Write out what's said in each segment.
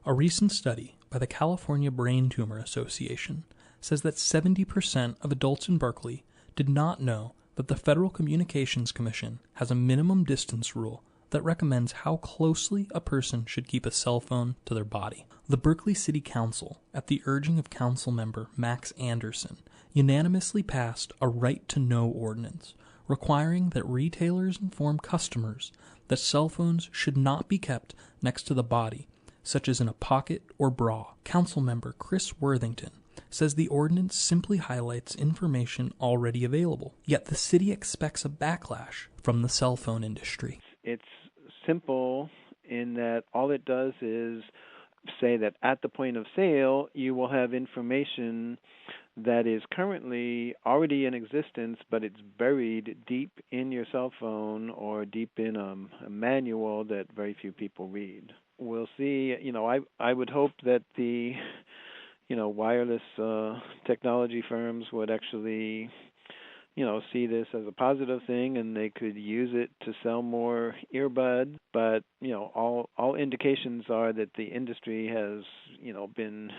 A recent study by the California Brain Tumor Association says that 70% of adults in Berkeley did not know that the Federal Communications Commission has a minimum distance rule that recommends how closely a person should keep a cell phone to their body. The Berkeley City Council, at the urging of council member Max Anderson, unanimously passed a right-to-know ordinance requiring that retailers inform customers that cell phones should not be kept next to the body, such as in a pocket or bra. Councilmember Chris Worthington says the ordinance simply highlights information already available, yet the city expects a backlash from the cell phone industry. It's simple in that all it does is say that at the point of sale, you will have information that is currently already in existence, but it's buried deep in your cell phone or deep in a manual that very few people read. We'll see. I would hope that the wireless technology firms would actually see this as a positive thing, and they could use it to sell more earbuds. But all indications are that the industry has been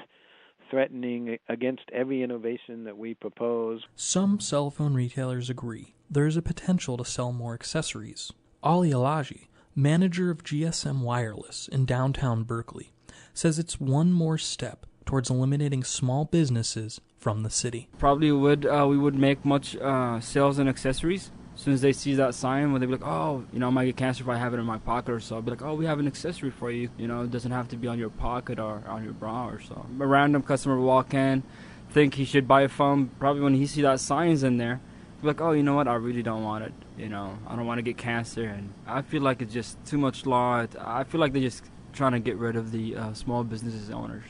threatening against every innovation that we propose. Some cell phone retailers agree there is a potential to sell more accessories. Ali Alaji, manager of GSM Wireless in downtown Berkeley, says it's one more step towards eliminating small businesses from the city. Probably we would make much sales and accessories. As soon as they see that sign, where they be like, oh, I might get cancer if I have it in my pocket or so. I'll be like, oh, we have an accessory for you. It doesn't have to be on your pocket or on your bra or so. A random customer will walk in, think he should buy a phone. Probably when he see that sign's in there, be like, oh, you know what? I really don't want it. I don't want to get cancer. And I feel like it's just too much law. I feel like they're just trying to get rid of the small businesses owners.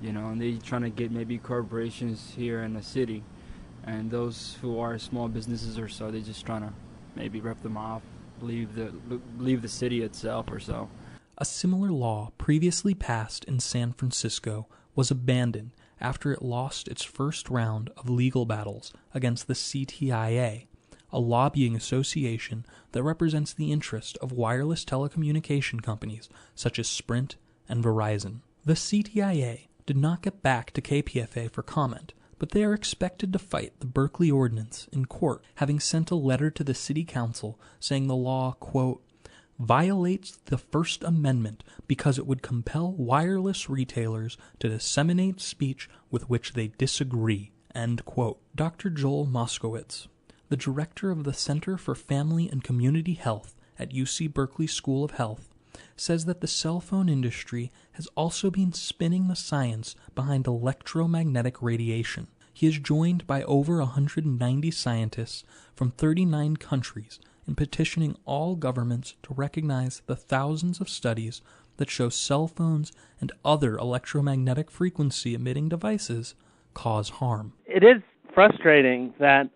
And they're trying to get maybe corporations here in the city. And those who are small businesses or so, they're just trying to maybe rip them off, leave the city itself or so. A similar law previously passed in San Francisco was abandoned after it lost its first round of legal battles against the CTIA, a lobbying association that represents the interest of wireless telecommunication companies such as Sprint and Verizon. The CTIA did not get back to KPFA for comment, but they are expected to fight the Berkeley ordinance in court, having sent a letter to the city council saying the law, quote, violates the First Amendment because it would compel wireless retailers to disseminate speech with which they disagree, end quote. Dr. Joel Moskowitz, the director of the Center for Family and Community Health at UC Berkeley School of Health, says that the cell phone industry has also been spinning the science behind electromagnetic radiation. He is joined by over 190 scientists from 39 countries in petitioning all governments to recognize the thousands of studies that show cell phones and other electromagnetic frequency emitting devices cause harm. It is frustrating that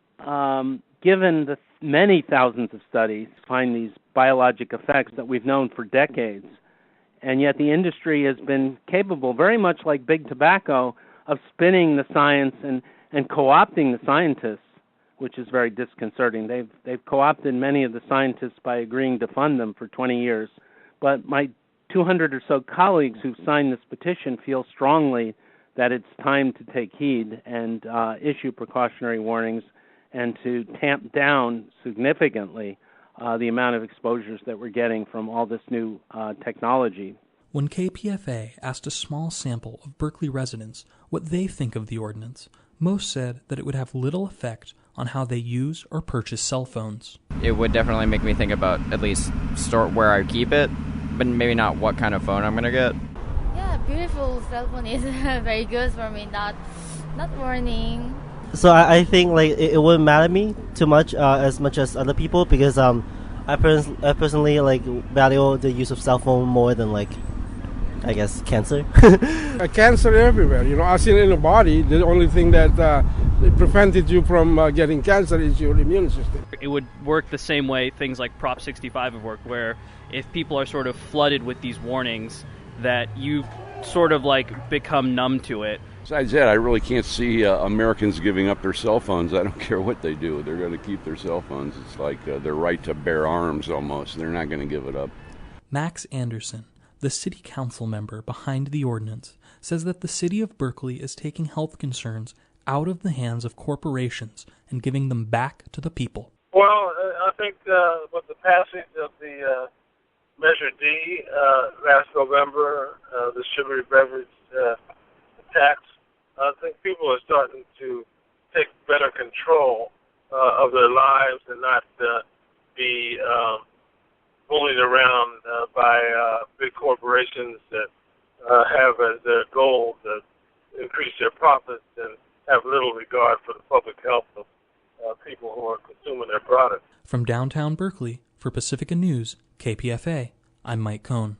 given the many thousands of studies find these biologic effects that we've known for decades, and yet the industry has been capable, very much like big tobacco, of spinning the science and co-opting the scientists, which is very disconcerting. They've co-opted many of the scientists by agreeing to fund them for 20 years. But my 200 or so colleagues who've signed this petition feel strongly that it's time to take heed and issue precautionary warnings and to tamp down significantly the amount of exposures that we're getting from all this new technology. When KPFA asked a small sample of Berkeley residents what they think of the ordinance, most said that it would have little effect on how they use or purchase cell phones. It would definitely make me think about at least store where I keep it, but maybe not what kind of phone I'm going to get. Yeah, beautiful cell phone is very good for me, not warning. So I think it wouldn't matter to me too much as other people, because I personally value the use of cell phone more than I guess cancer. Cancer everywhere. I've seen it in the body. The only thing that prevented you from getting cancer is your immune system. It would work the same way things like Prop 65 have worked, where if people are sort of flooded with these warnings, that you sort of become numb to it. Besides that, I really can't see Americans giving up their cell phones. I don't care what they do. They're going to keep their cell phones. It's like their right to bear arms almost. They're not going to give it up. Max Anderson, the city council member behind the ordinance, says that the city of Berkeley is taking health concerns out of the hands of corporations and giving them back to the people. Well, I think with the passage of the Measure D last November, the sugary beverage tax, I think people are starting to take better control of their lives and not be bullied around by big corporations that have as their goal to increase their profits and have little regard for the public health of people who are consuming their products. From downtown Berkeley, for Pacifica News, KPFA, I'm Mike Kohn.